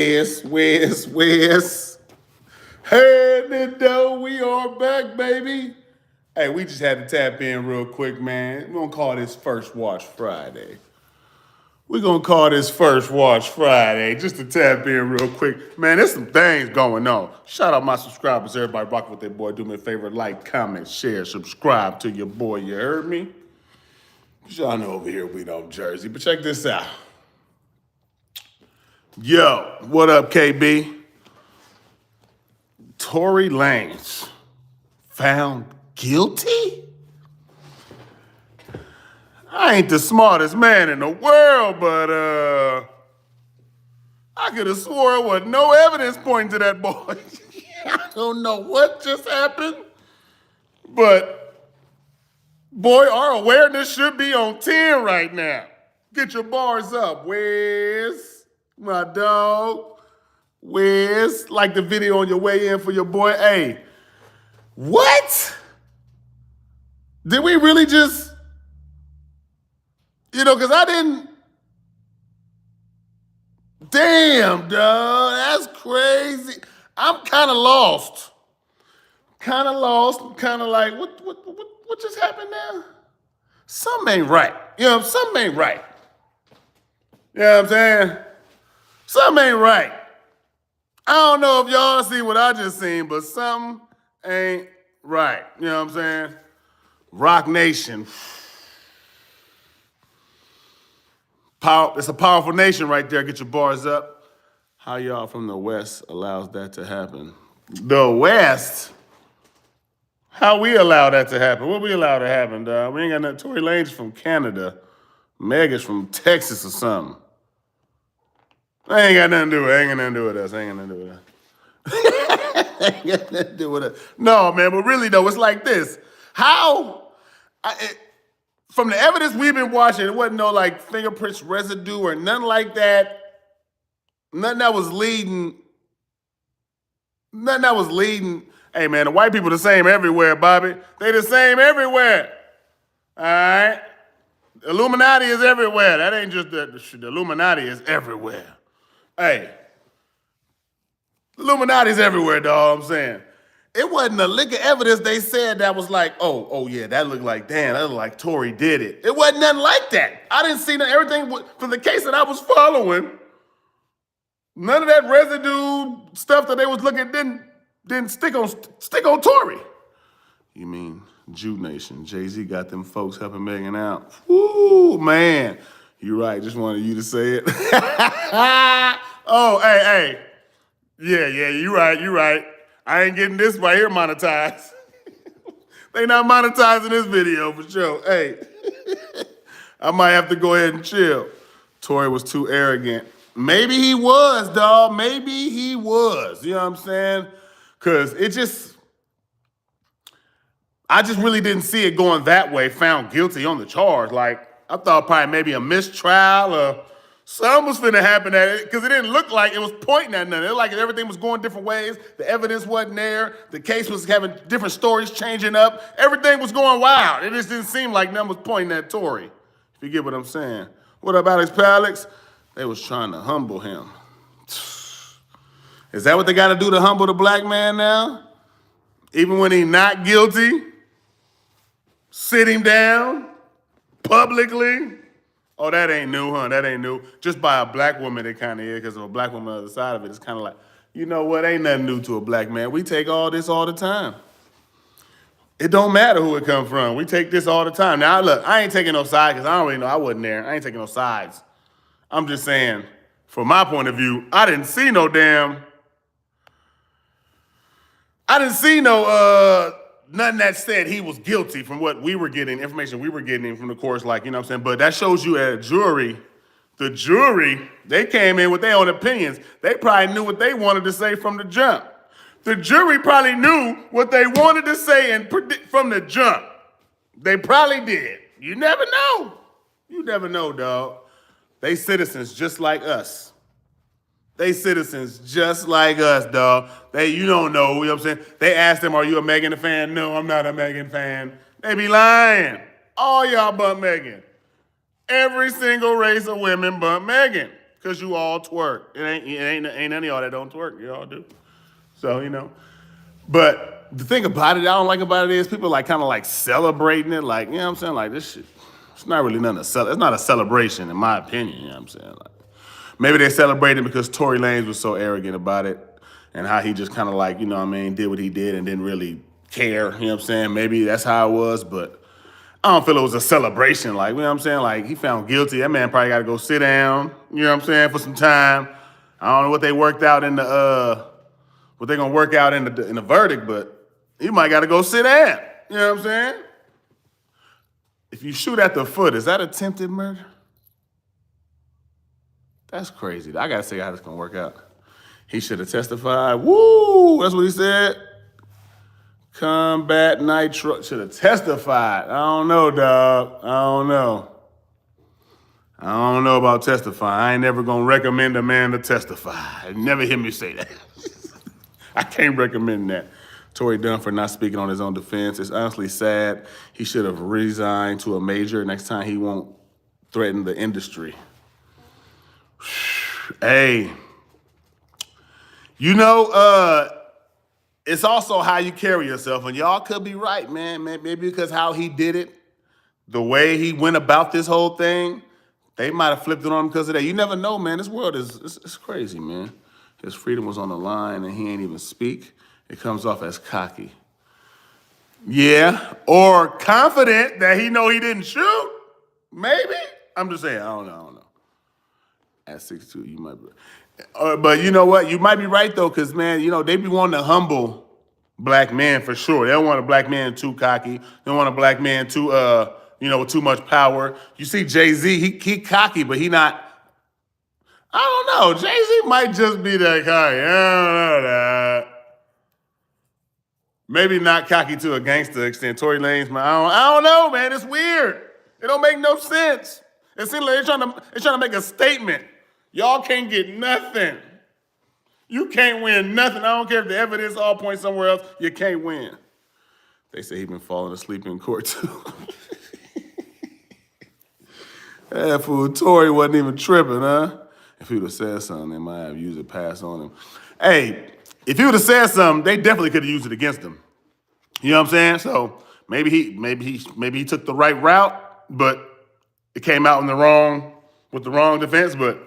Where's? Hey, Nido, we are back, baby. Hey, we just had to tap in real quick, man. We're gonna call this First Watch Friday. We're gonna call this First Watch Friday just to tap in real quick. Man, there's some things going on. Shout out my subscribers, everybody rocking with their boy. Do me a favor, like, comment, share, subscribe to your boy. You heard me? Y'all know over here we know Jersey, but check this out. Yo, what up, KB? Tory Lanez found guilty? I ain't the smartest man in the world, but I could have swore there was no evidence pointing to that boy. I don't know what just happened, but boy, our awareness should be on 10 right now. Get your bars up, Wiz, my dog. Wiz, like the video on your way in for your boy. Hey, what? Did we really just, because I didn't. Damn, dog, that's crazy. I'm kind of lost. I'm kind of like, what just happened now? Something ain't right. Something ain't right. You know what I'm saying? Something ain't right. I don't know if y'all see what I just seen, but something ain't right. You know what I'm saying? Rock Nation. It's a powerful nation right there. Get your bars up. How y'all from the West allows that to happen? The West? How we allow that to happen? What we allow to happen, dog? We ain't got nothing. Tory Lanez from Canada. Meg is from Texas or something. Ain't got nothing to do with it. Ain't got nothing to do with us. Ain't got nothing to do with us. Ain't got nothing to do with us. No, man, but really, though, it's like this. From the evidence we've been watching, it wasn't no, like, fingerprints residue or nothing like that. Nothing that was leading. Hey, man, the white people the same everywhere, Bobby. They the same everywhere. All right? Illuminati is everywhere. That ain't just the Illuminati is everywhere. Hey, Illuminati's everywhere, dog. I'm saying. It wasn't a lick of evidence they said that was like, oh yeah, that looked like, damn, that looked like Tory did it. It wasn't nothing like that. I didn't see everything from the case that I was following. None of that residue stuff that they was looking at didn't stick on Tory. You mean Jew Nation? Jay-Z got them folks helping Megan out. Woo, man. You're right. Just wanted you to say it. Oh, hey. Yeah, you're right. I ain't getting this right here monetized. They not monetizing this video for sure. Hey, I might have to go ahead and chill. Tory was too arrogant. Maybe he was, dog. Maybe he was. You know what I'm saying? Because I just really didn't see it going that way, found guilty on the charge. Like, I thought probably maybe a mistrial or something was finna happen at it, because it didn't look like it was pointing at nothing. It looked like everything was going different ways. The evidence wasn't there. The case was having different stories changing up. Everything was going wild. It just didn't seem like nothing was pointing at Tory, if you get what I'm saying. What up, Alex? They was trying to humble him. Is that what they got to do to humble the black man now? Even when he's not guilty? Sit him down publicly? Oh, that ain't new, huh? That ain't new. Just by a black woman, it kind of is, because of a black woman on the other side of it, it's kind of like, you know what? Ain't nothing new to a black man. We take all this all the time. It don't matter who it come from. We take this all the time. Now, look, I ain't taking no sides, because I don't really know. I wasn't there. I ain't taking no sides. I'm just saying, from my point of view, I didn't see no nothing that said he was guilty from what we were getting, information we were getting from the courts, like, you know what I'm saying? But that shows you the jury, they came in with their own opinions. They probably knew what they wanted to say from the jump. The jury probably knew what they wanted to say and predict from the jump. They probably did. You never know. You never know, dog. They citizens just like us. They citizens just like us, dog. You don't know, you know what I'm saying? They asked them, are you a Megan fan? No, I'm not a Megan fan. They be lying. All y'all but Megan. Every single race of women but Megan. because you all twerk. Ain't none of y'all that don't twerk. You all do. So, But the thing about it, I don't like about it is people like kind of like celebrating it. Like, you know what I'm saying? Like this shit, it's not really nothing to celebrate. It's not a celebration in my opinion. You know what I'm saying? Like, maybe they celebrated because Tory Lanez was so arrogant about it and how he just kind of like, did what he did and didn't really care. You know what I'm saying? Maybe that's how it was, but I don't feel it was a celebration. Like, you know what I'm saying? Like, he found guilty. That man probably got to go sit down, you know what I'm saying, for some time. I don't know what they worked out in what they're going to work out in the verdict, but he might got to go sit down. You know what I'm saying? If you shoot at the foot, is that attempted murder? That's crazy. I got to see how this going to work out. He should have testified. Woo! That's what he said. Combat nitro. Should have testified. I don't know, dog. I don't know. I don't know about testifying. I ain't never going to recommend a man to testify. Never hear me say that. I can't recommend that. Tory done for not speaking on his own defense. It's honestly sad. He should have resigned to a major. Next time he won't threaten the industry. Hey, it's also how you carry yourself. And y'all could be right, man. Maybe because how he did it, the way he went about this whole thing, they might have flipped it on him because of that. You never know, man. This world it's crazy, man. His freedom was on the line and he ain't even speak. It comes off as cocky. Yeah, or confident that he know he didn't shoot. Maybe. I'm just saying, I don't know. At 6'2", you might be. But you know what? You might be right, though, because, man, they be wanting to humble black men for sure. They don't want a black man too cocky. They don't want a black man too, with too much power. You see Jay-Z, he cocky, but he not. I don't know. Jay-Z might just be that cocky. I don't know that. Maybe not cocky to a gangster extent. Tory Lanez, man, I don't know, man. It's weird. It don't make no sense. It seems like they're trying to make a statement. Y'all can't get nothing. You can't win nothing. I don't care if the evidence all points somewhere else. You can't win. They say he been falling asleep in court too. That fool Tory wasn't even tripping, huh? If he would have said something, they might have used it pass on him. Hey, if he would have said something, they definitely could have used it against him. You know what I'm saying? So maybe he took the right route, but it came out with the wrong defense. But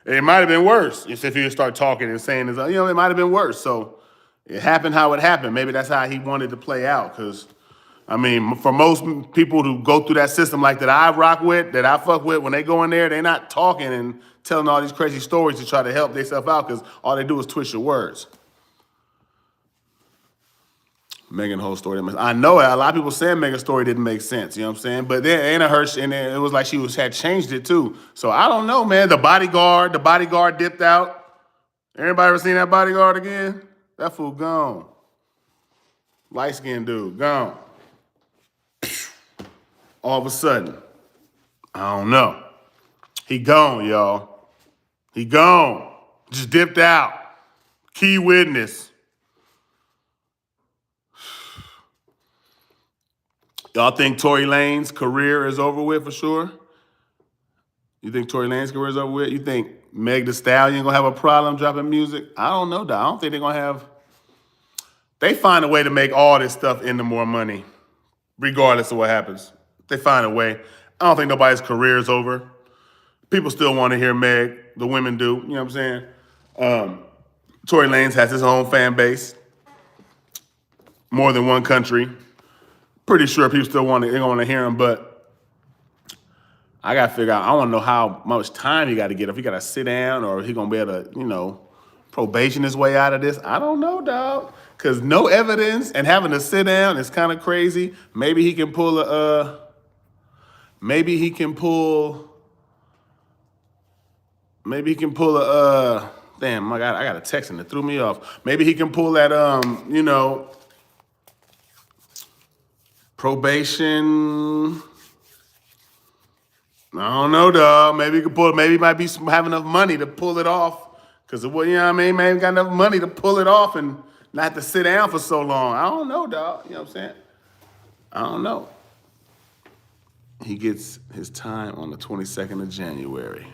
it might have been worse if he would start talking and saying, it might have been worse. So it happened how it happened. Maybe that's how he wanted to play out. Because, for most people who go through that system like that I rock with, that I fuck with, when they go in there, they're not talking and telling all these crazy stories to try to help themselves out because all they do is twist your words. Megan whole story. I know a lot of people saying Megan's story didn't make sense. You know what I'm saying? But then Anna Hirsch, and it was like she had changed it too. So I don't know, man. The bodyguard dipped out. Everybody ever seen that bodyguard again? That fool gone. Light-skinned dude, gone. All of a sudden, I don't know. He gone, y'all. He gone. Just dipped out. Key witness. Y'all think Tory Lanez's career is over with for sure? You think Tory Lanez's career is over with? You think Meg Thee Stallion gonna have a problem dropping music? I don't know, dog. I don't think they're gonna have. They find a way to make all this stuff into more money, regardless of what happens. They find a way. I don't think nobody's career is over. People still want to hear Meg. The women do. You know what I'm saying? Tory Lanez has his own fan base. More than one country. Pretty sure people still want to hear him, but I got to figure out, I want to know how much time he got to get. If he got to sit down or he going to be able to, probation his way out of this. I don't know, dog. Because no evidence and having to sit down is kind of crazy. Maybe he can pull damn, my God, I got a text and it threw me off. Maybe he can pull that, probation. I don't know, dog. Maybe he could pull. Maybe he might be have enough money to pull it off. Because Maybe got enough money to pull it off and not have to sit down for so long. I don't know, dog. You know what I'm saying? I don't know. He gets his time on the 22nd of January.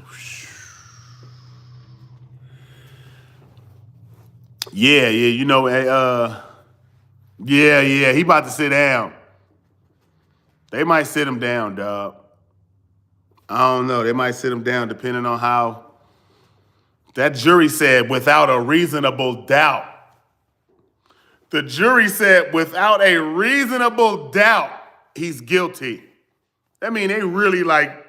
Yeah, you know, yeah, he about to sit down. They might sit him down, dog. I don't know. They might sit him down depending on how that jury said without a reasonable doubt. The jury said without a reasonable doubt, he's guilty. That mean they really like,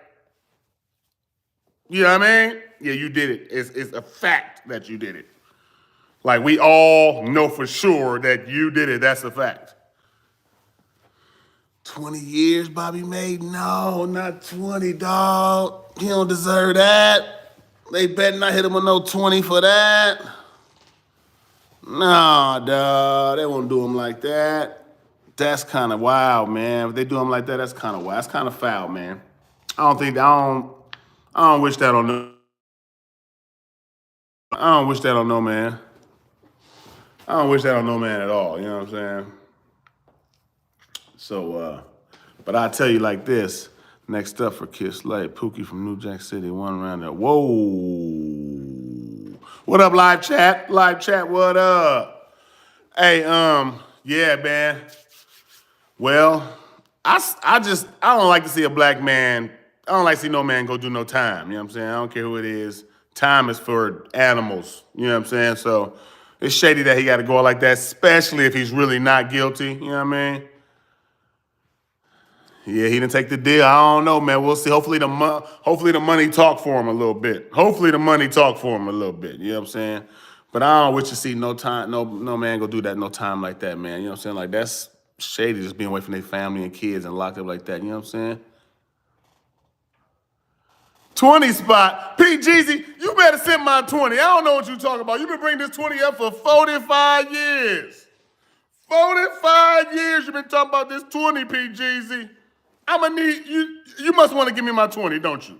you know what I mean? Yeah, you did it. It's a fact that you did it. Like we all know for sure that you did it. That's a fact. 20 years, Bobby May? No, not 20, dog. He don't deserve that. They better not hit him with no 20 for that. Nah, dog. They won't do him like that. That's kind of wild, man. If they do him like that, that's kind of wild. That's kind of foul, man. I don't wish that on no. I don't wish that on no man. I don't wish that on no man at all. You know what I'm saying? So, but I'll tell you like this. Next up for Kiss Slade, Pookie from New Jack City, one round there. Whoa. What up, live chat? Live chat, what up? Hey, yeah, man. Well, I don't like to see a black man, I don't like to see no man go do no time. You know what I'm saying? I don't care who it is. Time is for animals. You know what I'm saying? So it's shady that he got to go out like that, especially if he's really not guilty. You know what I mean? Yeah, he didn't take the deal. I don't know, man. We'll see. Hopefully the money talk for him a little bit. Hopefully the money talk for him a little bit. You know what I'm saying? But I don't wish to see no time, no man go do that no time like that, man. You know what I'm saying? Like that's shady, just being away from their family and kids and locked up like that. You know what I'm saying? 20 spot. P. Jeezy, you better send my 20. I don't know what you're talking about. You've been bringing this 20 up for 45 years. 45 years you've been talking about this 20, P. Jeezy. I'm going to need you. You must want to give me my 20, don't you?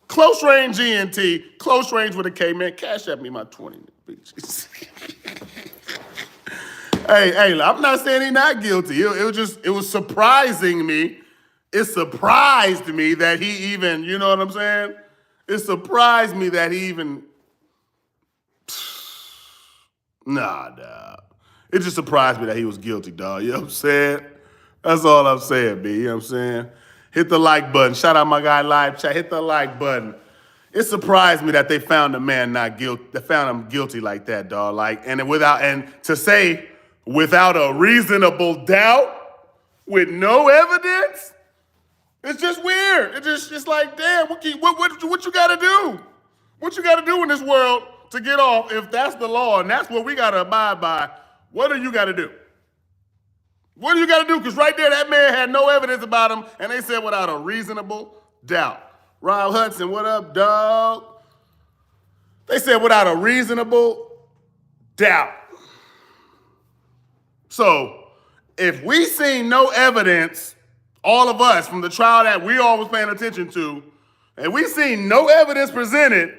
Close range ENT, close range with a K, man. Cash at me my 20, P. Jeezy. Hey, I'm not saying he's not guilty. It was surprising me. It surprised me that he even, you know what I'm saying? It surprised me that he even, dog. It just surprised me that he was guilty, dog. You know what I'm saying? That's all I'm saying, B. You know what I'm saying? Hit the like button. Shout out my guy live chat. Hit the like button. It surprised me that they found the man not guilty. They found him guilty like that, dog. Like, and to say without a reasonable doubt, with no evidence. It's just weird. It's just like, damn, what you got to do? What you got to do in this world to get off if that's the law and that's what we got to abide by? What do you got to do? What do you got to do? Because right there, that man had no evidence about him, and they said without a reasonable doubt. Rob Hudson, what up, dog? They said without a reasonable doubt. So if we seen no evidence, all of us from the trial that we all was paying attention to, and we seen no evidence presented,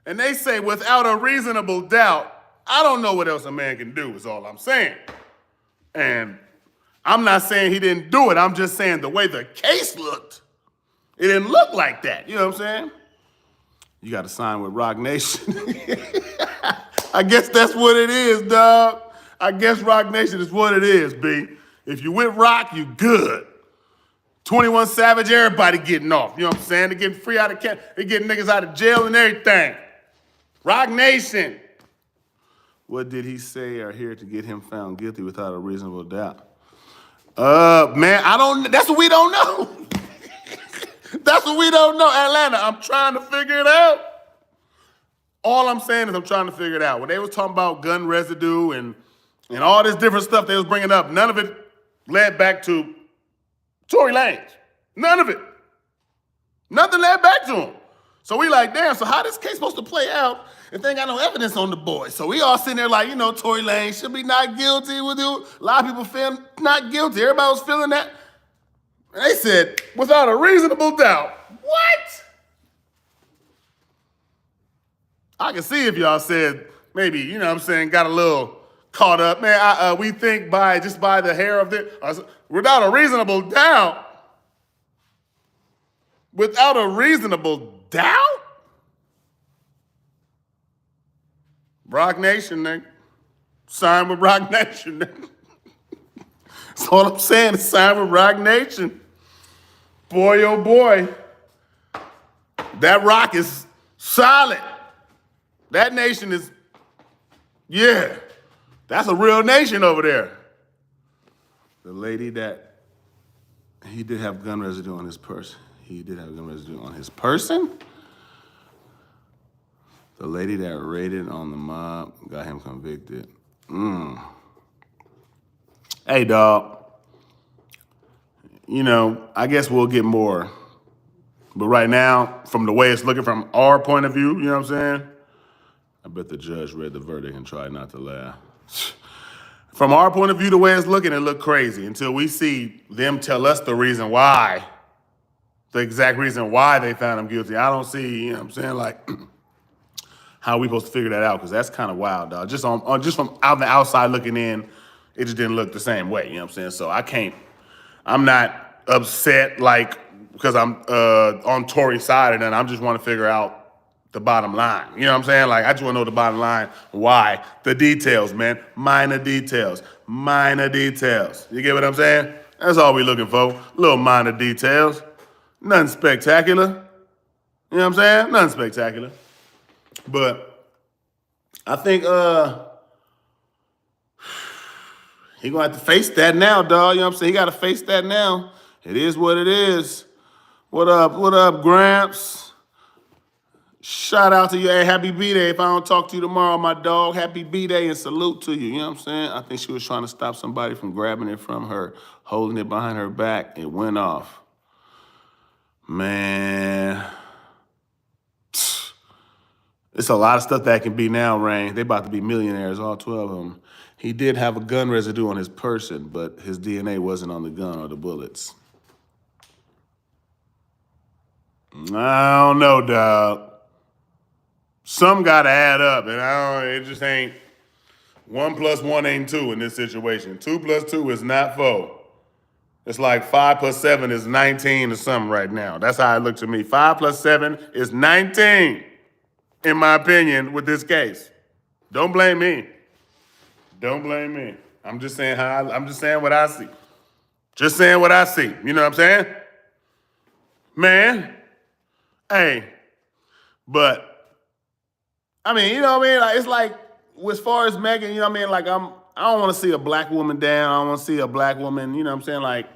and they say without a reasonable doubt, I don't know what else a man can do is all I'm saying. And I'm not saying he didn't do it. I'm just saying the way the case looked, it didn't look like that. You know what I'm saying? You got to sign with Rock Nation. I guess that's what it is, dog. I guess Rock Nation is what it is, B. If you with Rock, you good. 21 Savage, everybody getting off. You know what I'm saying? They're getting free out of camp. They're getting niggas out of jail and everything. Rock Nation. What did he say or hear to get him found guilty without a reasonable doubt? Man, that's what we don't know. That's what we don't know. Atlanta, I'm trying to figure it out. All I'm saying is I'm trying to figure it out. When they was talking about gun residue and all this different stuff they was bringing up, none of it led back to Tory Lanez. None of it. Nothing led back to him. So we like, damn, so how this case supposed to play out if they ain't got no evidence on the boy? So we all sitting there like, you know, Tory Lanez should be not guilty. With you. A lot of people feel not guilty. Everybody was feeling that. And they said, without a reasonable doubt. What? I can see if y'all said maybe, you know what I'm saying, got a little caught up. Man, we think by the hair of it, without a reasonable doubt. Without a reasonable doubt? Rock Nation, nigga. Sign with Rock Nation. That's all I'm saying. Sign with Rock Nation. Boy, oh boy. That rock is solid. That nation is, yeah. That's a real nation over there. The lady that, he did have gun residue on his person. He did have gun residue on his person? The lady that raided on the mob got him convicted. Hey, dog. You know, I guess we'll get more. But right now, from the way it's looking from our point of view, you know what I'm saying? I bet the judge read the verdict and tried not to laugh. From our point of view, the way it's looking, it looked crazy until we see them tell us the reason why, the exact reason why they found him guilty. I don't see, you know what I'm saying, like, how we supposed to figure that out? Because that's kind of wild, dog. Just from out the outside looking in, it just didn't look the same way, you know what I'm saying? So I'm not upset, like, because I'm on Tory's side and then I just want to figure out the bottom line. You know what I'm saying? Like, I just want to know the bottom line. Why? The details, man. Minor details. Minor details. You get what I'm saying? That's all we looking for. Little minor details. Nothing spectacular. You know what I'm saying? Nothing spectacular. But I think he gonna have to face that now, dog. You know what I'm saying? He gotta face that now. It is what it is. What up, Gramps? Shout out to you. Hey, happy B-Day. If I don't talk to you tomorrow, my dog, happy B-Day and salute to you. You know what I'm saying? I think she was trying to stop somebody from grabbing it from her, holding it behind her back. It went off. Man. It's a lot of stuff that can be now, Rain. They about to be millionaires, all 12 of them. He did have a gun residue on his person, but his DNA wasn't on the gun or the bullets. I don't know, dog. Some got to add up, and it just ain't 1 + 1 ain't 2 in this situation. 2 + 2 is not 4. It's like 5 + 7 is 19 or something right now. That's how it looked to me. 5 + 7 is 19, in my opinion, with this case. Don't blame me. Don't blame me. I'm just saying I'm just saying what I see. Just saying what I see. You know what I'm saying? Man. Hey. But I mean, you know what I mean? Like, it's like, as far as Megan, you know what I mean? Like, I don't want to see a black woman down. I don't want to see a black woman, you know what I'm saying? Like,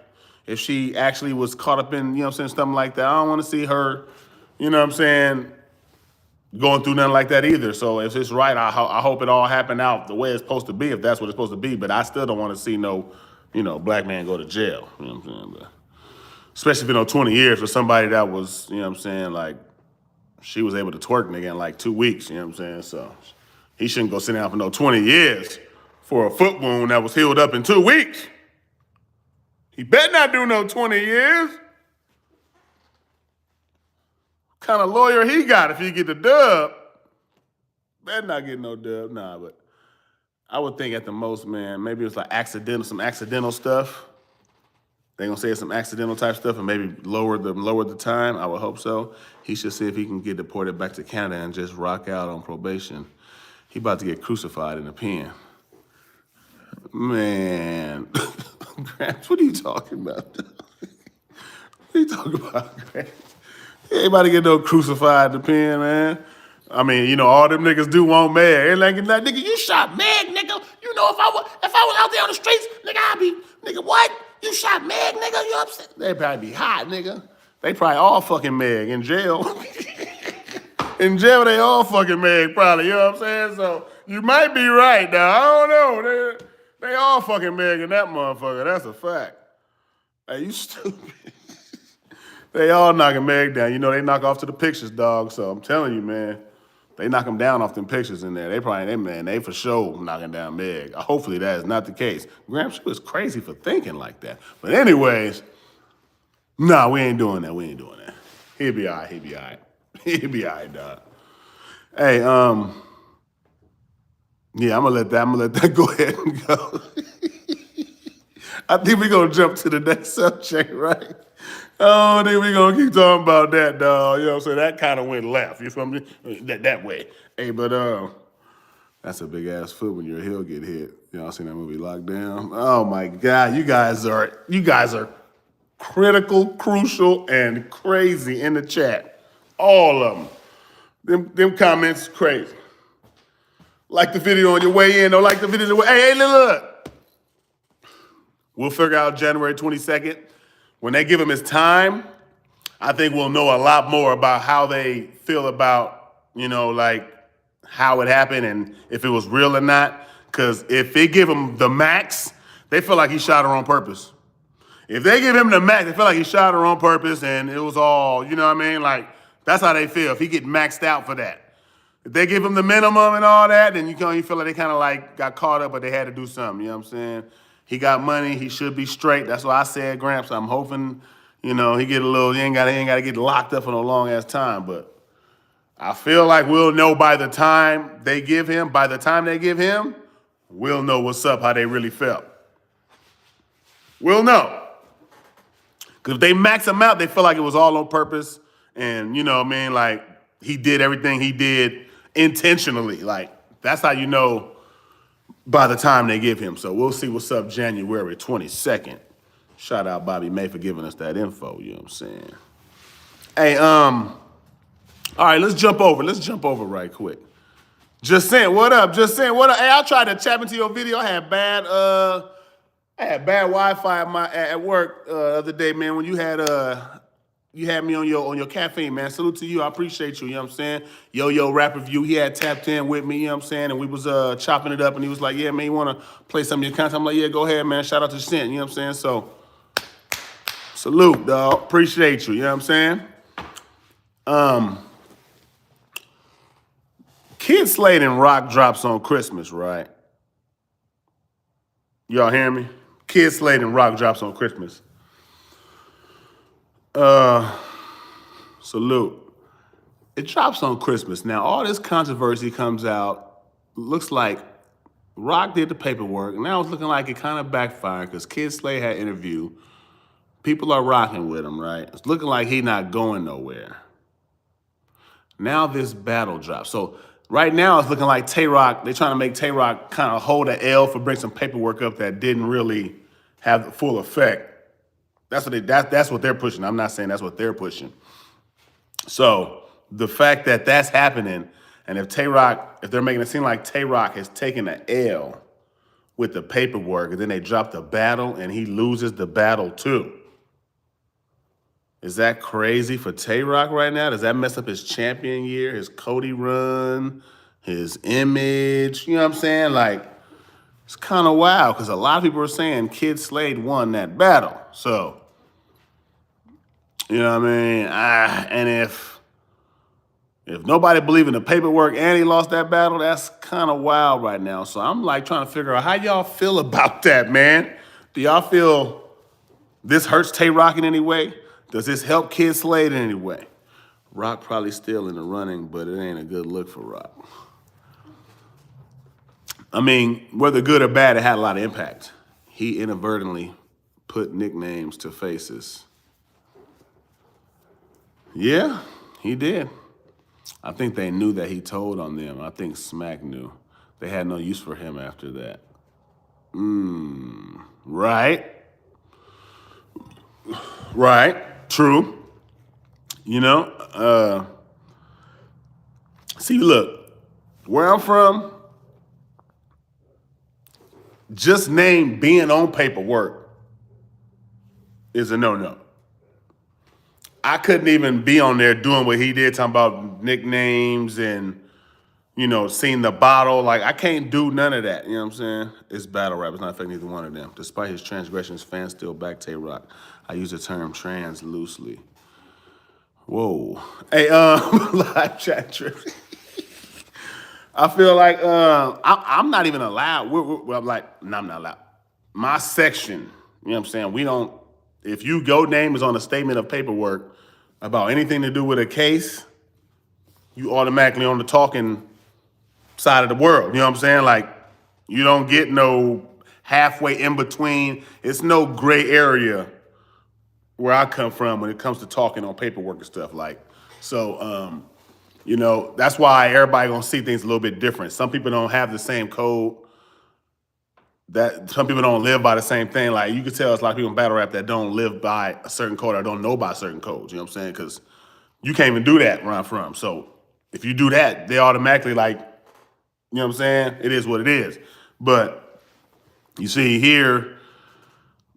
if she actually was caught up in, you know what I'm saying, something like that, I don't want to see her, you know what I'm saying, going through nothing like that either. So if it's right, I hope it all happened out the way it's supposed to be, if that's what it's supposed to be. But I still don't want to see no, you know, black man go to jail. You know what I'm saying? But especially if you know 20 years for somebody that was, you know what I'm saying, like, she was able to twerk nigga in like 2 weeks, you know what I'm saying? So he shouldn't go sit down for no 20 years for a foot wound that was healed up in 2 weeks. He better not do no 20 years. What kind of lawyer he got if he get the dub? Better not get no dub, nah, but I would think at the most, man, maybe it's like some accidental stuff. They're gonna say it's some accidental type stuff and maybe lower the time. I would hope so. He should see if he can get deported back to Canada and just rock out on probation. He about to get crucified in a pen. Man, Gramps, what are you talking about? What are you talking about, Gramps? He ain't about to get no crucified in the pen, man. I mean, you know, all them niggas do want Meg. They like, nigga, you shot Meg, nigga. You know, if I was out there on the streets, nigga, I'd be, nigga, what? You shot Meg, nigga? You upset? They probably be hot, nigga. They probably all fucking Meg in jail. In jail, they all fucking Meg, probably. You know what I'm saying? So you might be right now. I don't know. They all fucking Meg in that motherfucker. That's a fact. Hey, you stupid. They all knocking Meg down. You know, they knock off to the pictures, dog. So I'm telling you, man, they knock them down off them pictures in there. They for sure knocking down Meg. Hopefully that is not the case. Gramps, she was crazy for thinking like that. But anyways, nah, we ain't doing that. We ain't doing that. He'll be all right. He'll be all right. He'll be all right, dog. Hey, yeah, I'm gonna let that go ahead and go. I think we're gonna jump to the next subject, right? I don't think we're gonna keep talking about that, dog. You know what I'm saying? That kind of went left. You feel me? That way. Hey, but That's a big ass foot when your heel get hit. Y'all seen that movie Lockdown? Oh my God, you guys are critical, crucial, and crazy in the chat. All of them. Them comments crazy. Like the video on your way in, or like the video on your way. Hey, look. We'll figure out January 22nd. When they give him his time, I think we'll know a lot more about how they feel about, like how it happened and if it was real or not. Because if they give him the max, they feel like he shot her on purpose. If they give him the max, they feel like he shot her on purpose and it was all, you know what I mean? Like, that's how they feel if he get maxed out for that. If they give him the minimum and all that, then you feel like they kind of like got caught up, but they had to do something, you know what I'm saying? He got money, he should be straight. That's why I said Gramps. I'm hoping, he get a little, he ain't gotta get locked up for no long ass time, but I feel like we'll know by the time they give him, we'll know what's up, how they really felt. We'll know. Because if they max him out, they feel like it was all on purpose. And, like he did everything he did intentionally. Like, that's how you know by the time they give him. So we'll see what's up January 22nd. Shout out Bobby May for giving us that info, you know what I'm saying? Hey, all right, let's jump over right quick. Just saying, what up? Hey, I tried to tap into your video. I had bad Wi-Fi at work the other day, man. When you had me on your caffeine, man. Salute to you. I appreciate you. You know what I'm saying? Yo Rap Review. He had tapped in with me. You know what I'm saying? And we was chopping it up. And he was like, "Yeah, man, you want to play some of your content?" I'm like, "Yeah, go ahead, man. Shout out to Cent." You know what I'm saying? So salute, dog. Appreciate you. You know what I'm saying? Kid SLADE and Rock drops on Christmas, right? Y'all hear me? Kid SLADE and Rock drops on Christmas. Salute. It drops on Christmas. Now, all this controversy comes out. Looks like Rock did the paperwork. Now it's looking like it kind of backfired because Kid SLADE had an interview. People are rocking with him, right? It's looking like he not going nowhere. Now this battle drops. So right now it's looking like tayroc. They're trying to make tayroc kind of hold an L for bringing some paperwork up that didn't really have the full effect. That's what they're pushing. I'm not saying that's what they're pushing. So the fact that that's happening, and if they're making it seem like tayroc has taken an L with the paperwork, and then they drop the battle and he loses the battle too. Is that crazy for tayroc right now? Does that mess up his champion year, his Cody run, his image? You know what I'm saying? Like, it's kind of wild because a lot of people are saying Kid SLADE won that battle. So, you know what I mean? And if nobody believed in the paperwork and he lost that battle, that's kind of wild right now. So I'm like trying to figure out how y'all feel about that, man. Do y'all feel this hurts tayroc in any way? Does this help Kid SLADE in any way? Rock probably still in the running, but it ain't a good look for Rock. I mean, whether good or bad, it had a lot of impact. He inadvertently put nicknames to faces. Yeah, he did. I think they knew that he told on them. I think Smack knew. They had no use for him after that. Right. Right. True. See, look, where I'm from, just name being on paperwork is a no-no. I couldn't even be on there doing what he did, talking about nicknames and, seeing the bottle. Like, I can't do none of that. You know what I'm saying? It's battle rap. It's not affecting either one of them. Despite his transgressions, fans still back tayroc. I use the term trans loosely. Whoa. Hey, live chat trip. I feel like I'm not even allowed. I'm not allowed. My section, you know what I'm saying? We don't, if your name is on a statement of paperwork about anything to do with a case, you automatically on the talking side of the world. You know what I'm saying? Like, you don't get no halfway in between. It's no gray area where I come from when it comes to talking on paperwork and stuff. Like, so You know, that's why everybody gonna see things a little bit different. Some people don't have the same code. That some people don't live by the same thing. Like you can tell, it's a lot of people in battle rap that don't live by a certain code or don't know about certain codes. You know what I'm saying? Because you can't even do that where I'm from. So if you do that, they automatically like, you know what I'm saying? It is what it is. But you see here,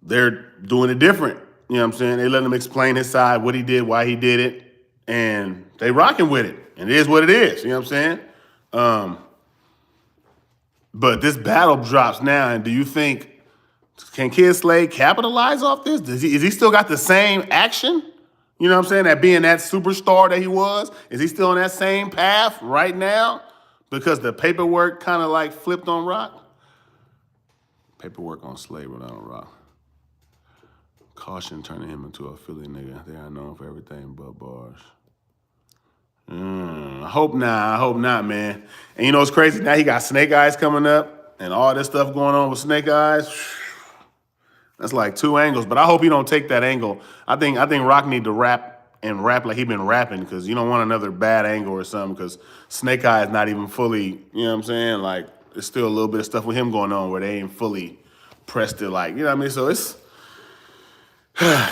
they're doing it different. You know what I'm saying? They let him explain his side, what he did, why he did it, and they rocking with it. And it is what it is. You know what I'm saying? But this battle drops now, and do you think can Kid Slade capitalize off this? Is he still got the same action? You know what I'm saying? That being that superstar that he was, is he still on that same path right now? Because the paperwork kind of like flipped on Rock. Paperwork on Slade, but not on Rock. Caution turning him into a Philly nigga. They are known for everything but bars. I hope not, man. And you know what's crazy? Now he got Snake Eyes coming up and all this stuff going on with Snake Eyes. That's like two angles, but I hope he don't take that angle. I think Rock need to rap like he been rapping because you don't want another bad angle or something because Snake Eyes not even fully, you know what I'm saying? Like, there's still a little bit of stuff with him going on where they ain't fully pressed it like, you know what I mean? So it's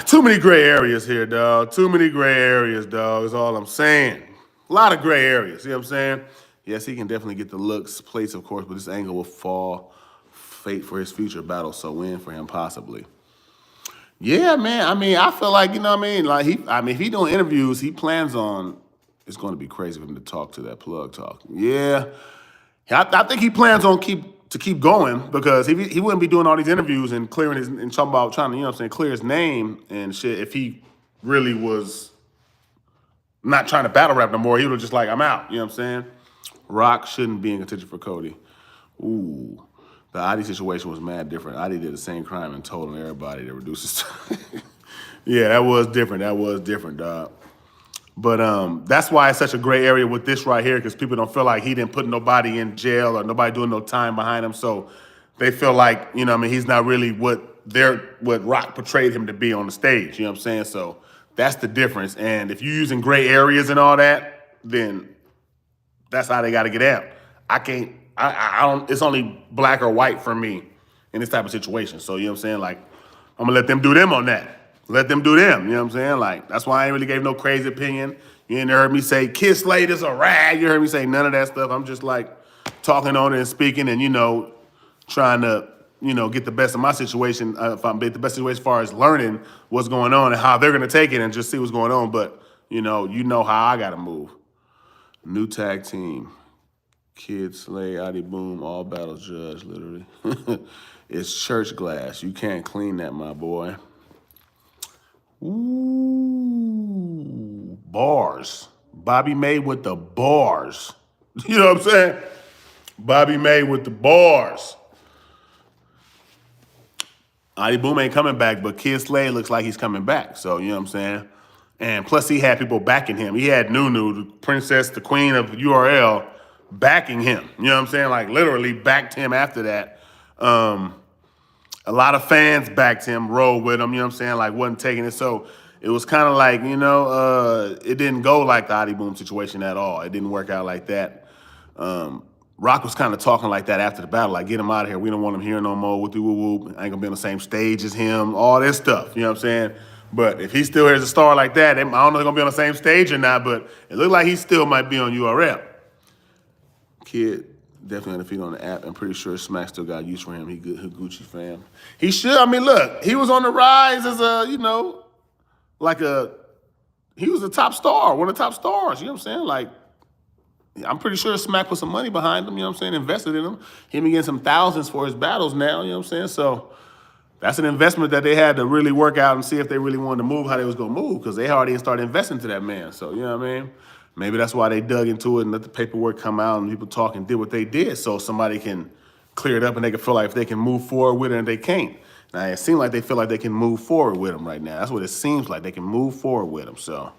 too many gray areas here, dog. Too many gray areas, dog, is all I'm saying. A lot of gray areas, you know what I'm saying? Yes, he can definitely get the looks, plates, of course, but this angle will fall fate for his future battle, so win for him possibly. Yeah, man. I mean, I feel like, you know what I mean? Like if he doing interviews, he plans on, it's going to be crazy for him to talk to that plug talk. Yeah. I think he plans on keep going because he wouldn't be doing all these interviews and clearing his, and talking about trying to, you know what I'm saying, clear his name and shit if he really was not trying to battle rap no more. He would just like, I'm out. You know what I'm saying? Rock shouldn't be in contention for Cody. Ooh. The Adi situation was mad different. Adi did the same crime and told everybody to reduce his time. Yeah, that was different. That was different, dog. But that's why it's such a gray area with this right here because people don't feel like he didn't put nobody in jail or nobody doing no time behind him. So they feel like, you know what I mean, he's not really what Rock portrayed him to be on the stage. You know what I'm saying? So that's the difference. And if you're using gray areas and all that, then that's how they got to get out. I don't, it's only black or white for me in this type of situation. So, you know what I'm saying? Like, I'm gonna let them do them on that. Let them do them, you know what I'm saying? Like, that's why I ain't really gave no crazy opinion. You ain't heard me say, Kid Slade is a rag. You heard me say none of that stuff. I'm just like talking on it and speaking and, you know, trying to, you know, get the best of my situation. If I'm the best situation as far as learning what's going on and how they're gonna take it and just see what's going on. But, you know how I gotta move. New tag team. Kid Slade, Adi Boom, all battles judged, literally. It's church glass. You can't clean that, my boy. Ooh, bars. Bobby May with the bars. You know what I'm saying? Bobby May with the bars. Adi Boom ain't coming back, but Kid Slade looks like he's coming back. So, you know what I'm saying? And plus, he had people backing him. He had Nunu, the princess, the queen of URL, backing him. You know what I'm saying? Like, literally backed him after that. A lot of fans backed him, rolled with him, you know what I'm saying? Like, wasn't taking it. So it was kind of like, you know, it didn't go like the Adi Boom situation at all. It didn't work out like that. Rock was kind of talking like that after the battle, like, get him out of here. We don't want him here no more. Whoop, whoop, whoop. I ain't gonna be on the same stage as him, all this stuff, you know what I'm saying? But if he's still here as a star like that, I don't know if they're gonna be on the same stage or not, but it looked like he still might be on URL. Kid definitely undefeated on the app. I'm pretty sure Smack still got use for him. He good, Gucci fam. He should. I mean, look, he was on the rise as a, you know, he was a top star, one of the top stars. You know what I'm saying? Like, I'm pretty sure Smack put some money behind him. You know what I'm saying? Invested in him. Him getting some thousands for his battles now. You know what I'm saying? So that's an investment that they had to really work out and see if they really wanted to move how they was gonna move because they already started investing to that man. So you know what I mean? Maybe that's why they dug into it and let the paperwork come out and people talk and did what they did so somebody can clear it up and they can feel like if they can move forward with it and they can't. Now, it seems like they feel like they can move forward with him right now. That's what it seems like. They can move forward with him. So,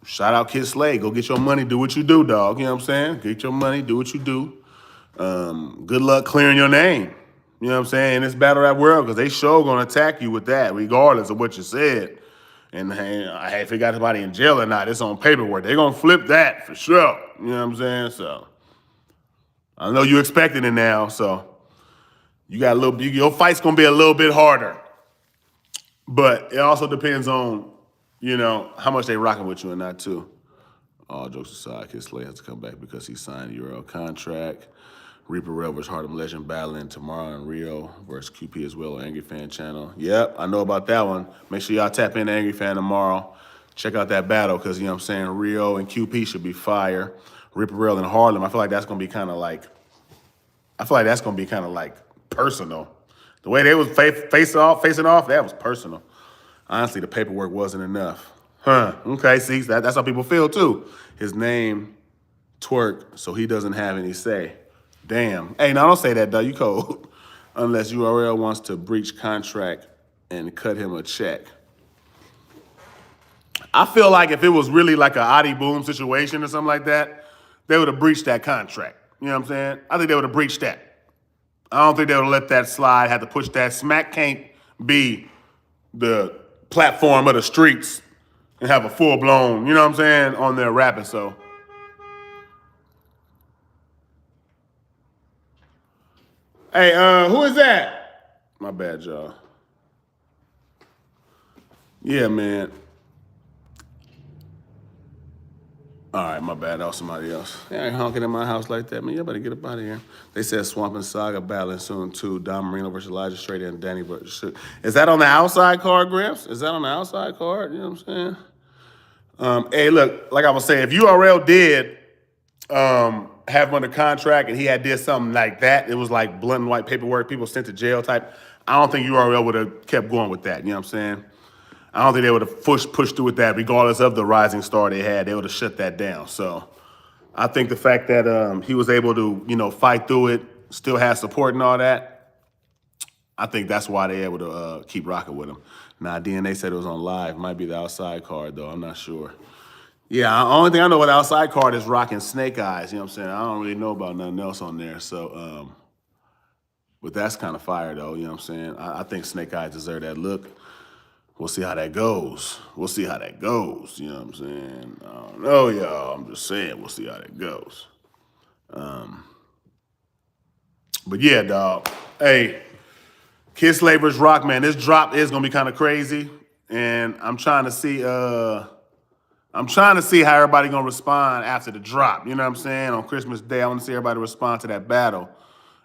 shout out Kid Slade. Go get your money. Do what you do, dog. You know what I'm saying? Get your money. Do what you do. Good luck clearing your name. You know what I'm saying? In this battle rap world because they sure going to attack you with that regardless of what you said. And hey, if he got somebody in jail or not, it's on paperwork. They're gonna flip that for sure. You know what I'm saying? So I know you expecting it now, so you got a little. Your fight's gonna be a little bit harder, but it also depends on, how much they rocking with you or not too. All jokes aside, Kid SLADE has to come back because he signed a URL contract. Reaper Rail versus Harlem Legend battling tomorrow in Rio versus QP as well on Angry Fan channel. Yep, I know about that one. Make sure y'all tap in to Angry Fan tomorrow. Check out that battle because, Rio and QP should be fire. Reaper Rail and Harlem, I feel like that's going to be kind of like, personal. The way they was facing off, that was personal. Honestly, the paperwork wasn't enough. Okay, see, that's how people feel too. His name, Twerk, so he doesn't have any say. Damn. Hey, now don't say that, though. You cold. Unless URL wants to breach contract and cut him a check. I feel like if it was really like a Adi Boom situation or something like that, they would have breached that contract. You know what I'm saying? I think they would have breached that. I don't think they would have let that slide, had to push that. Smack can't be the platform of the streets and have a full-blown, you know what I'm saying, on their rapping, so. Hey, who is that? My bad, y'all. Yeah, man. All right, my bad. That was somebody else. They ain't honking in my house like that, man. Y'all better get up out of here. They said Swamp and Saga battling soon, too. Don Marino versus Elijah Straight and Danny versus Shook. Is that on the outside card, Gramps? Is that on the outside card? You know what I'm saying? Hey, look, like I was saying, if URL did have him under contract and he had did something like that, it was like blunt and white paperwork, people sent to jail type, I don't think URL would have kept going with that. You know what I'm saying? I don't think they would have pushed through with that, regardless of the rising star they had. They would have shut that down. So I think the fact that he was able to, fight through it, still have support and all that, I think that's why they're able to keep rocking with him. Now, DNA said it was on live. Might be the outside card, though. I'm not sure. Yeah, the only thing I know about the outside card is rocking Snake Eyes. You know what I'm saying? I don't really know about nothing else on there. So, but that's kind of fire, though. You know what I'm saying? I think Snake Eyes deserve that look. We'll see how that goes. You know what I'm saying? I don't know, y'all. I'm just saying we'll see how that goes. But yeah, dog. Hey, Kid SLADE versus Rock, man. This drop is gonna be kind of crazy, and I'm trying to see how everybody gonna respond after the drop. You know what I'm saying? On Christmas Day, I want to see everybody respond to that battle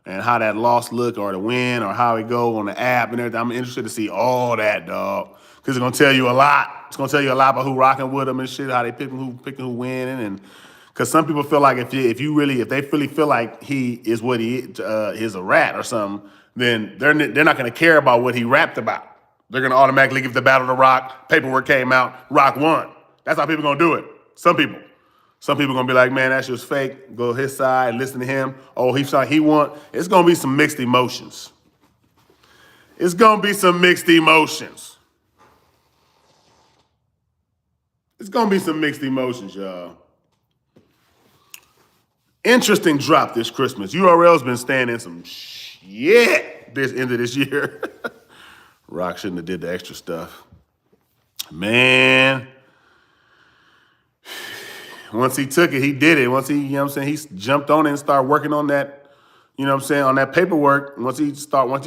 and how that loss look or the win or how it go on the app and everything. I'm interested to see all that, dog. Because it's going to tell you a lot. It's going to tell you a lot about who rocking with them and shit, how they picking who winning. And because some people feel like if they really feel like he is what he is a rat or something, then they're not going to care about what he rapped about. They're going to automatically give the battle to Rock. Paperwork came out. Rock won. That's how people going to do it. Some people. Some people going to be like, man, that shit was fake. Go his side, listen to him. Oh, he thought he won. It's going to be some mixed emotions. It's going to be some mixed emotions. It's going to be some mixed emotions, y'all. Interesting drop this Christmas. URL's been staying in some shit this end of this year. Rock shouldn't have did the extra stuff. Man. Once he took it, he did it. Once he jumped on it and started working on that, on that paperwork. Once he jumped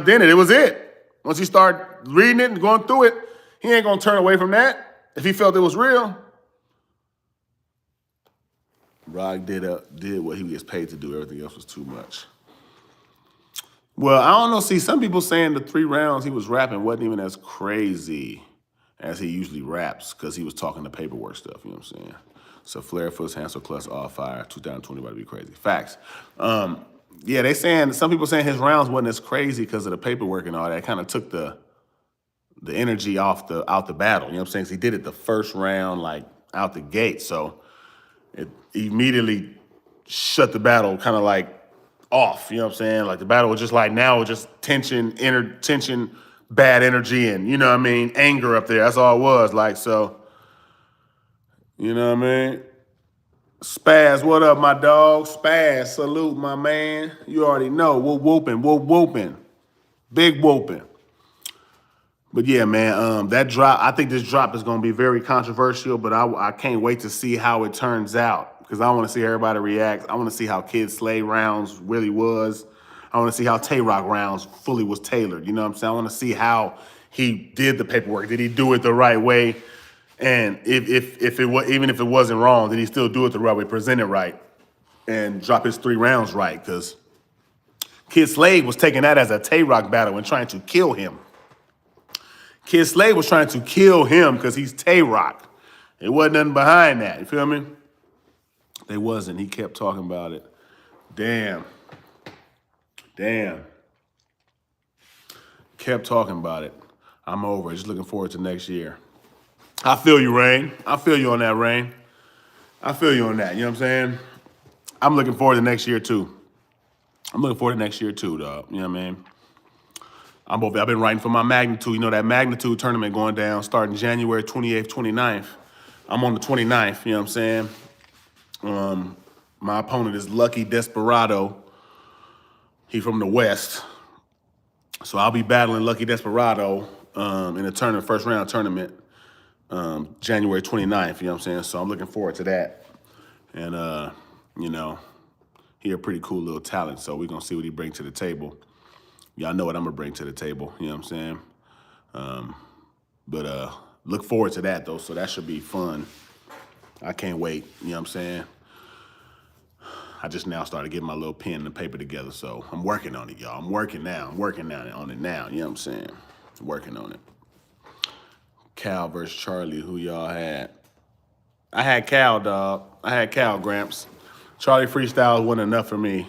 in it, it was it. Once he started reading it and going through it, he ain't gonna turn away from that if he felt it was real. Rock did what he gets paid to do. Everything else was too much. Well, I don't know. See, some people saying the 3 rounds he was rapping wasn't even as crazy as he usually raps because he was talking the paperwork stuff, you know what I'm saying? So Flair, Foots, Hansel, Clutch, all fire. 2020 about to be crazy. Facts. Yeah, some people saying his rounds wasn't as crazy because of the paperwork and all that. It kind of took the energy out the battle, you know what I'm saying? 'Cause he did it the first round, like, out the gate. So it immediately shut the battle kind of like off, you know what I'm saying? Like the battle was just like now, just tension, bad energy, and you know what I mean, anger up there. That's all it was. Like, so, you know what I mean? Spaz, what up, my dog? Spaz, salute, my man. You already know. We're whooping. Big whooping. But yeah, man, that drop. I think this drop is going to be very controversial, but I can't wait to see how it turns out because I want to see everybody react. I want to see how Kid SLADE rounds really was. I want to see how tayroc rounds fully was tailored. You know what I'm saying? I want to see how he did the paperwork. Did he do it the right way? And if it was, even if it wasn't wrong, did he still do it the right way, present it right, and drop his 3 rounds right? Because Kid SLADE was taking that as a tayroc battle and trying to kill him. Kid SLADE was trying to kill him because he's tayroc. It wasn't nothing behind that. You feel me? They wasn't. He kept talking about it. Damn. Kept talking about it. I'm over it. Just looking forward to next year. I feel you, Rain. I feel you on that, Rain. I feel you on that. You know what I'm saying? I'm looking forward to next year, too. I'm looking forward to next year, too, dog. You know what I mean? I've been writing for my magnitude. You know, that magnitude tournament going down starting January 28th, 29th. I'm on the 29th, you know what I'm saying? My opponent is Lucky Desperado. He from the West. So I'll be battling Lucky Desperado in a tournament, first round tournament, January 29th, you know what I'm saying? So I'm looking forward to that. And, you know, he a pretty cool little talent, so we're going to see what he brings to the table. Y'all know what I'm going to bring to the table, you know what I'm saying? But look forward to that, though, so that should be fun. I can't wait, you know what I'm saying? I just now started getting my little pen and paper together, so I'm working on it, y'all. I'm working on it now, you know what I'm saying? Working on it. Cal versus Charlie, who y'all had? I had Cal, dog. I had Cal, Gramps. Charlie freestyle wasn't enough for me.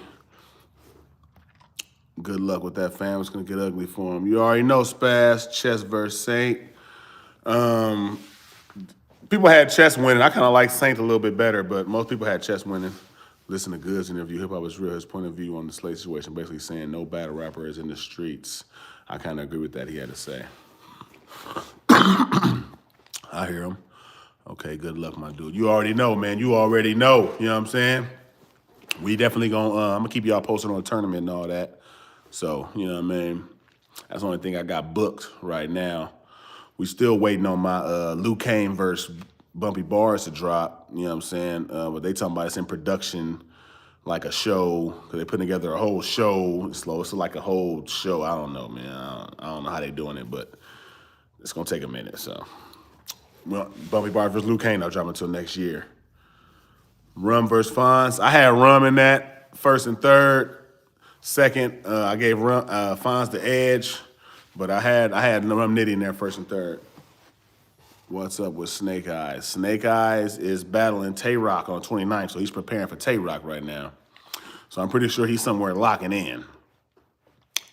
Good luck with that, fam. It's going to get ugly for him. You already know, Spaz, Chess versus Saint. People had Chess winning. I kind of like Saint a little bit better, but most people had Chess winning. Listen to Good's interview. Hip Hop is Real. His point of view on the SLADE situation, basically saying no battle rapper is in the streets. I kind of agree with that he had to say. I hear him. Okay, good luck, my dude. You already know, man. You already know. You know what I'm saying? We definitely gonna, I'm gonna keep y'all posted on the tournament and all that. So, you know what I mean? That's the only thing I got booked right now. We still waiting on my Luke Kane versus Bumpy Bars to drop. You know what I'm saying? But they talking about it's in production, like a show. Cause they putting together a whole show. It's like a whole show. I don't know, man. I don't know how they doing it, but it's gonna take a minute. So, well, Bumpy Bars versus Luke Kane, I'll drop until next year. Rum versus Fonz. I had Rum in that first and third. Second, I gave Fonz the edge, but I had Rum Nitty in there first and third. What's up with Snake Eyes? Snake Eyes is battling tayroc on 29th, so he's preparing for tayroc right now. So I'm pretty sure he's somewhere locking in.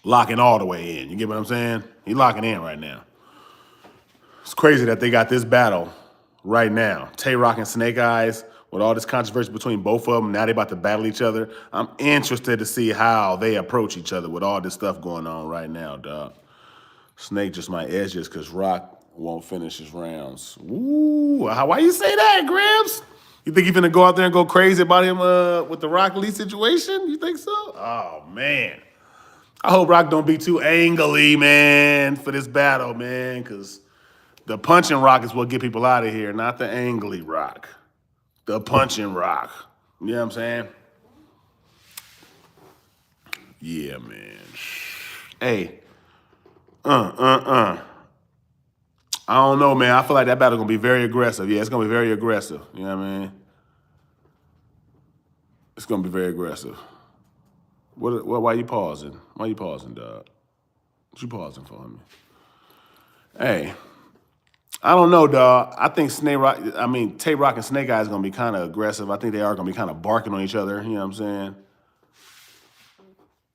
Locking all the way in. You get what I'm saying? He's locking in right now. It's crazy that they got this battle right now. tayroc and Snake Eyes. With all this controversy between both of them, now they about to battle each other. I'm interested to see how they approach each other with all this stuff going on right now, dog. Snake just might edge just because Rock won't finish his rounds. Ooh, why you say that, Gramps? You think he's gonna go out there and go crazy about him with the Rock Lee situation? You think so? Oh, man. I hope Rock don't be too angly, man, for this battle, man, because the punching Rock is what get people out of here, not the angly Rock. The punching Rock. You know what I'm saying? Yeah, man. Hey. I don't know, man. I feel like that battle gonna be very aggressive. Yeah, it's gonna be very aggressive. You know what I mean? It's gonna be very aggressive. Why you pausing? Why you pausing, dog? What you pausing for me? Hey. I don't know, dog. I think tayroc and Snake Eyes gonna be kind of aggressive. I think they are gonna be kind of barking on each other. You know what I'm saying?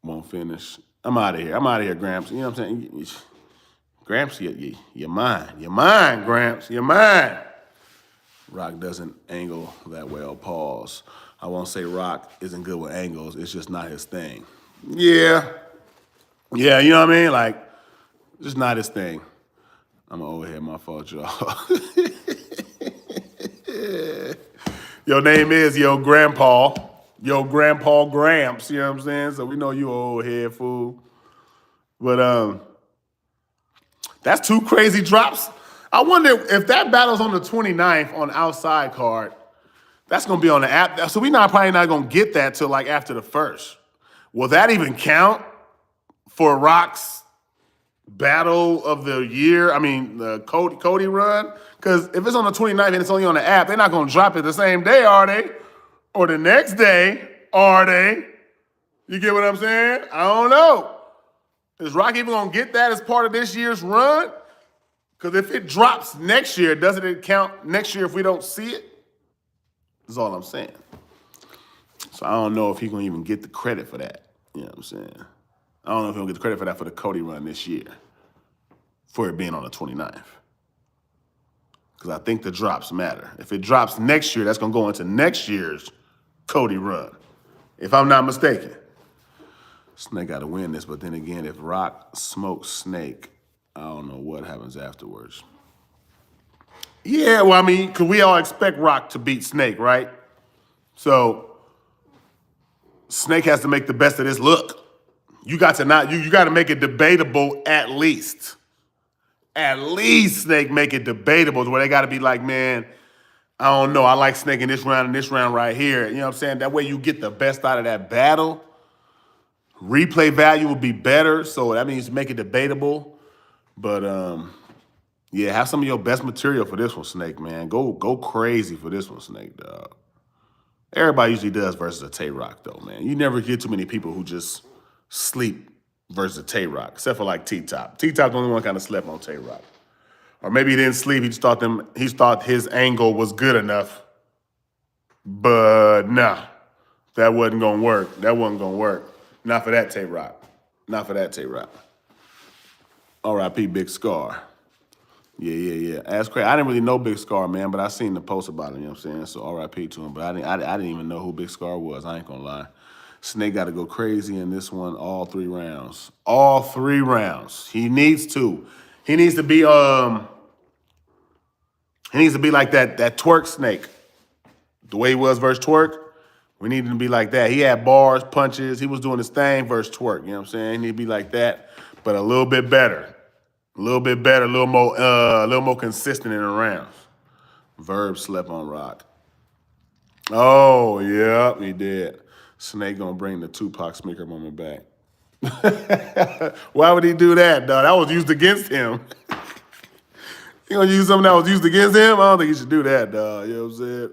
Won't finish. I'm out of here, Gramps. You know what I'm saying? Gramps, you're mine. You're mine, Gramps. You're mine. Rock doesn't angle that well. Pause. I won't say Rock isn't good with angles. It's just not his thing. Yeah. Yeah, you know what I mean? Like, just not his thing. I'm an old head, my fault, y'all. Your name is Grandpa Gramps, you know what I'm saying? So we know you old head fool. But That's two crazy drops. I wonder if that battle's on the 29th on the outside card. That's gonna be on the app. So probably not gonna get that till like after the first. Will that even count for Rock's battle of the year? I mean, the Cody run? Because if it's on the 29th and it's only on the app, they're not gonna drop it the same day, are they? Or the next day, are they? You get what I'm saying? I don't know. Is Rock even gonna get that as part of this year's run? Because if it drops next year, doesn't it count next year if we don't see it? That's all I'm saying. So I don't know if he's gonna even get the credit for that. You know what I'm saying? I don't know if he'll get the credit for that for the Cody run this year, for it being on the 29th. Because I think the drops matter. If it drops next year, that's gonna go into next year's Cody run, if I'm not mistaken. Snake got to win this, but then again, if Rock smokes Snake, I don't know what happens afterwards. Yeah, well, I mean, because we all expect Rock to beat Snake, right? So Snake has to make the best of this look. You got to make it debatable at least. At least Snake make it debatable where they got to be like, man, I don't know, I like Snake in this round and this round right here. You know what I'm saying? That way you get the best out of that battle. Replay value will be better, so that means make it debatable. But yeah, have some of your best material for this one, Snake, man. Go crazy for this one, Snake, dog. Everybody usually does versus a tayroc, though, man. You never get too many people who just sleep versus a tayroc, except for like T-Top. T-Top's the only one kind of slept on tayroc. Or maybe he didn't sleep. He just thought his angle was good enough. But nah, that wasn't gonna work. That wasn't gonna work. Not for that tayroc. Not for that tayroc. R.I.P. Big Scar. Yeah. That's crazy. I didn't really know Big Scar, man, but I seen the post about him, you know what I'm saying? So R.I.P. to him. But I didn't even know who Big Scar was. I ain't gonna lie. Snake got to go crazy in this one all 3 rounds. All 3 rounds. He needs to. He needs to be like that twerk Snake. The way he was versus twerk. We need him to be like that. He had bars, punches. He was doing his thing versus twerk. You know what I'm saying? He need to be like that, but a little bit better. A little bit better, a little more consistent in the rounds. Verb slept on Rock. Oh, yeah, he did. Snake gonna bring the Tupac sneaker moment back. Why would he do that, dog? That was used against him. He gonna use something that was used against him? I don't think he should do that, dog. You know what I'm saying?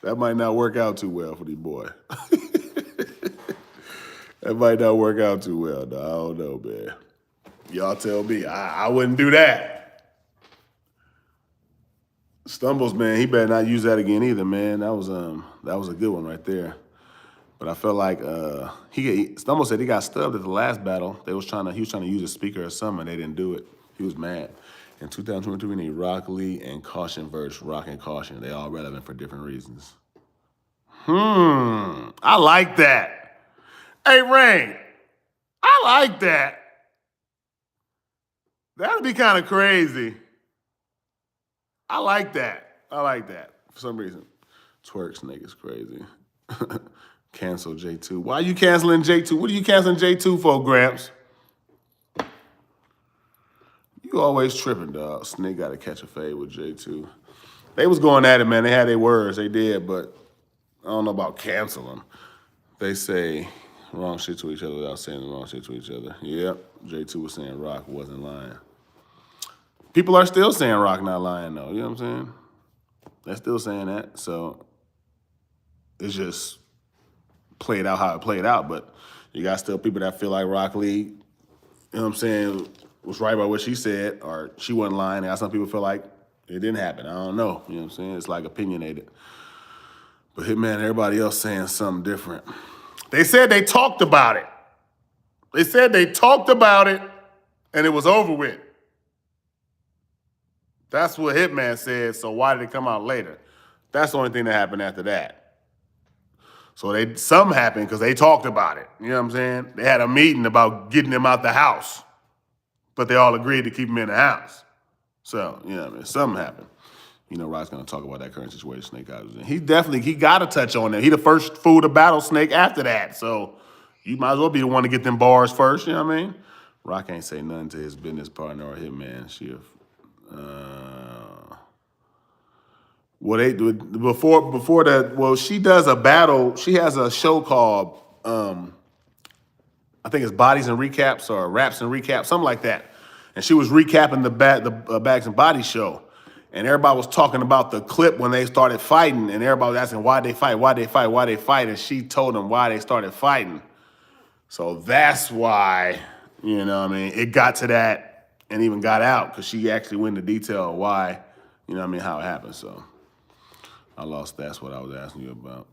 That might not work out too well for the boy. That might not work out too well, dog. I don't know, man. Y'all tell me. I wouldn't do that. Stumbles, man, he better not use that again either, man. That was a good one right there. But I felt like Stumble said he got stubbed at the last battle. He was trying to use a speaker or something, and they didn't do it. He was mad. In 2023, we need Rock Lee and Caution versus Rock and Caution. They all relevant for different reasons. I like that. Hey, Rain, I like that. That'd be kind of crazy. I like that. For some reason. Twerk Snake is crazy. Cancel J2. Why are you canceling J2? What are you canceling J2 for, Gramps? You always tripping, dog. Snake got to catch a fade with J2. They was going at it, man. They had their words. They did, but I don't know about cancel them. They say wrong shit to each other without saying the wrong shit to each other. Yep. J2 was saying Rock wasn't lying. People are still saying Rock not lying, though. You know what I'm saying? They're still saying that. So it's just played out how it played out. But you got still people that feel like Rock Lee, you know what I'm saying, was right about what she said, or she wasn't lying. And some people feel like it didn't happen. I don't know. You know what I'm saying? It's like opinionated. But Hitman and everybody else saying something different. They said they talked about it. They said they talked about it, and it was over with. That's what Hitman said, so why did it come out later? That's the only thing that happened after that. So something happened because they talked about it. You know what I'm saying? They had a meeting about getting him out the house, but they all agreed to keep him in the house. So, you know what I mean? Something happened. You know, Rod's going to talk about that current situation Snake Eyes was in. He got to touch on that. He the first fool to battle Snake after that. So you might as well be the one to get them bars first, you know what I mean? Rock ain't say nothing to his business partner or hitman. Well, they do before that. Well, she does a battle. She has a show called I think it's Bodies and Recaps or Raps and Recaps, something like that. And she was recapping the Bags and Bodies show, and everybody was talking about the clip when they started fighting, and everybody was asking why they fight, why they fight, why they fight, and she told them why they started fighting. So that's why, it got to that and even got out because she actually went into detail of why, how it happened. So I lost. That's what I was asking you about.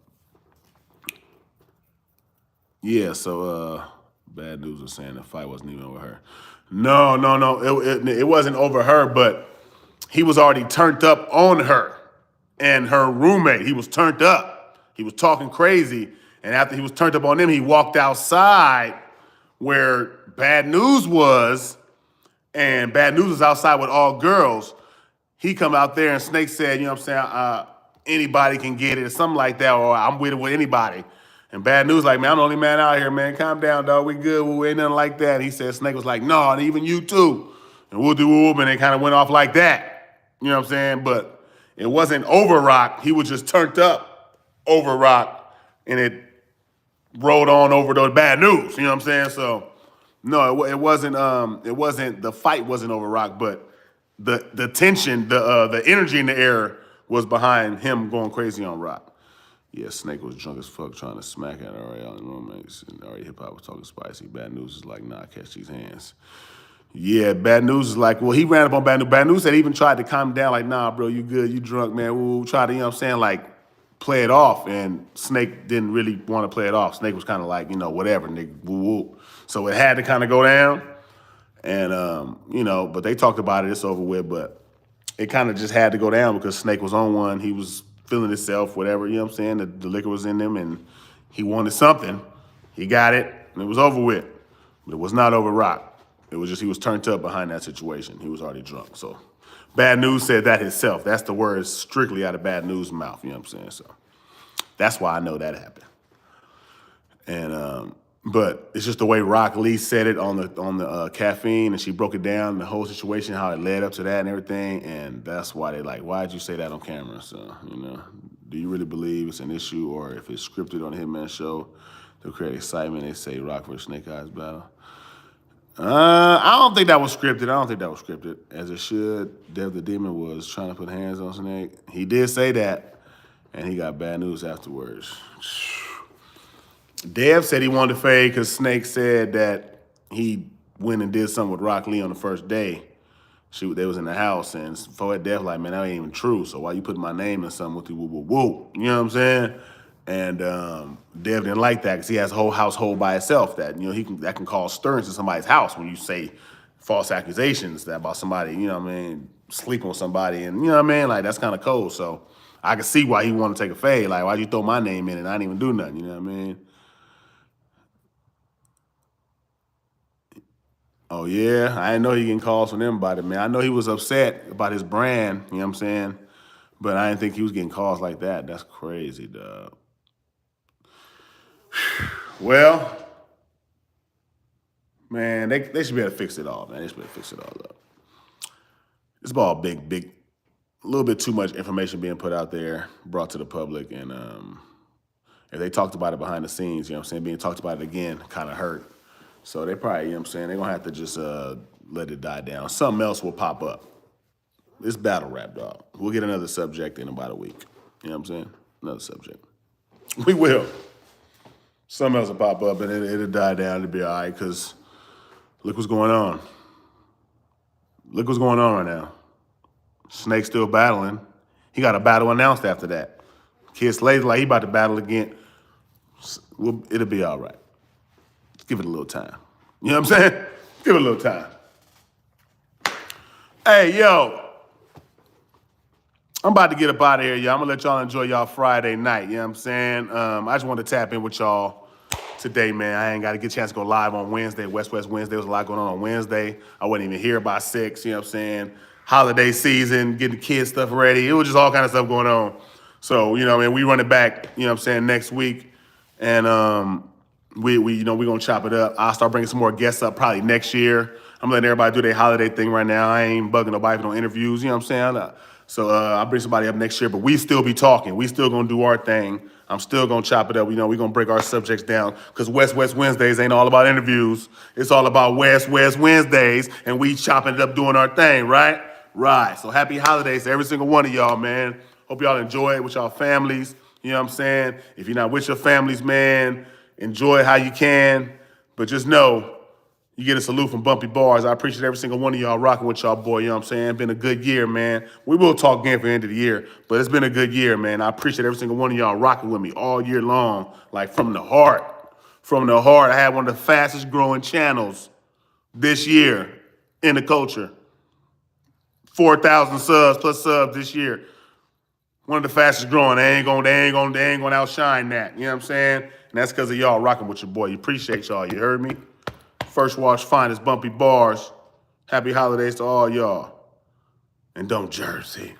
Yeah, so bad news was saying the fight wasn't even over her. No. It wasn't over her, but he was already turned up on her and her roommate. He was turned up. He was talking crazy. And after he was turned up on them, he walked outside where Bad News was, and Bad News was outside with all girls. He come out there and Snake said, anybody can get it or something like that, or I'm with it with anybody. And Bad News like, man, I'm the only man out here, man. Calm down, dog. We good. We ain't nothing like that. And he said, Snake was like, no, and even you too. And we'll do whoop, and they kind of went off like that. You know what I'm saying? But it wasn't over Rock. He was just turned up over Rock, and it rolled on over to Bad News. You know what I'm saying? So, no, it wasn't. The fight wasn't over Rock, but the tension, the energy in the air was behind him going crazy on Rock. Yeah, Snake was drunk as fuck trying to smack at RL and roommates. And RA Hip Hop was talking spicy. Bad News is like, nah, catch these hands. Yeah, Bad News is like, well, he ran up on Bad News. Bad News said he even tried to calm him down, like, nah, bro, you good, you drunk, man. We'll try to, like, play it off. And Snake didn't really want to play it off. Snake was kind of like, whatever, nigga, woo. So it had to kind of go down. And, but they talked about it, it's over with. But it kind of just had to go down because Snake was on one. He was feeling himself, whatever, The liquor was in him and he wanted something. He got it and it was over with. But it was not over Rock. It was just he was turned up behind that situation. He was already drunk. So Bad News said that himself. That's the words strictly out of Bad News' mouth, So that's why I know that happened. And but it's just the way Rock Lee said it on the caffeine, and she broke it down, the whole situation, how it led up to that and everything, and that's why they like, why'd you say that on camera? So, do you really believe it's an issue, or if it's scripted on the Hitman show to create excitement, they say Rock versus Snake Eyes battle? I don't think that was scripted. As it should. Dev the Demon was trying to put hands on Snake. He did say that, and he got Bad News afterwards. Dev said he wanted to fade because Snake said that he went and did something with Rock Lee on the first day. They was in the house, and for Dev like, man, that ain't even true. So why you putting my name in something with you, woo, woo, woo? You know what I'm saying? And Dev didn't like that because he has a whole household by itself that that can cause stirrings in somebody's house when you say false accusations about somebody, sleeping with somebody, and like that's kind of cold. So I can see why he wanted to take a fade. Like, why'd you throw my name in and I didn't even do nothing? You know what I mean? Oh, yeah? I didn't know he getting calls from them about it, man. I know he was upset about his brand, you know what I'm saying? But I didn't think he was getting calls like that. That's crazy, dog. Well, man, they should be able to fix it all, man. They should be able to fix it all up. It's all big, a little bit too much information being put out there, brought to the public, and if they talked about it behind the scenes, being talked about it again kind of hurt. So they probably, they're going to have to just let it die down. Something else will pop up. It's battle rap, dog. We'll get another subject in about a week. You know what I'm saying? Another subject. We will. Something else will pop up and it'll die down. It'll be all right because look what's going on. Look what's going on right now. Snake's still battling. He got a battle announced after that. Kid SLADE like he about to battle again. It'll be all right. Give it a little time. You know what I'm saying? Give it a little time. Hey, yo. I'm about to get up out of here, y'all. I'm going to let y'all enjoy y'all Friday night. You know what I'm saying? I just want to tap in with y'all today, man. I ain't got to get a chance to go live on Wednesday. West Wednesday. There was a lot going on Wednesday. I wasn't even here by 6. You know what I'm saying? Holiday season, getting the kids stuff ready. It was just all kind of stuff going on. So, we run it back, next week. And, we we're gonna chop it up. I'll start bringing some more guests up probably next year. I'm letting everybody do their holiday thing right now. I ain't bugging nobody for no interviews, you know what I'm saying? So I'll bring somebody up next year, but we still be talking. We still gonna do our thing. I'm still gonna chop it up. We're gonna break our subjects down because West Wednesdays ain't all about interviews. It's all about West Wednesdays, and we chopping it up doing our thing, right? Right. So happy holidays to every single one of y'all, man. Hope y'all enjoy it with y'all families. You know what I'm saying? If you're not with your families, man, enjoy it how you can. But just know, you get a salute from Bumpy Bars. I appreciate every single one of y'all rocking with y'all, boy. You know what I'm saying? Been a good year, man. We will talk again for the end of the year, but it's been a good year, man. I appreciate every single one of y'all rocking with me all year long, like from the heart. From the heart, I had one of the fastest growing channels this year in the culture. 4,000 subs plus subs this year. One of the fastest growing. They ain't gonna outshine that. You know what I'm saying? And that's because of y'all rocking with your boy. You appreciate y'all. You heard me? First Wash Finest Bumpy Bars. Happy holidays to all y'all. And don't Jersey.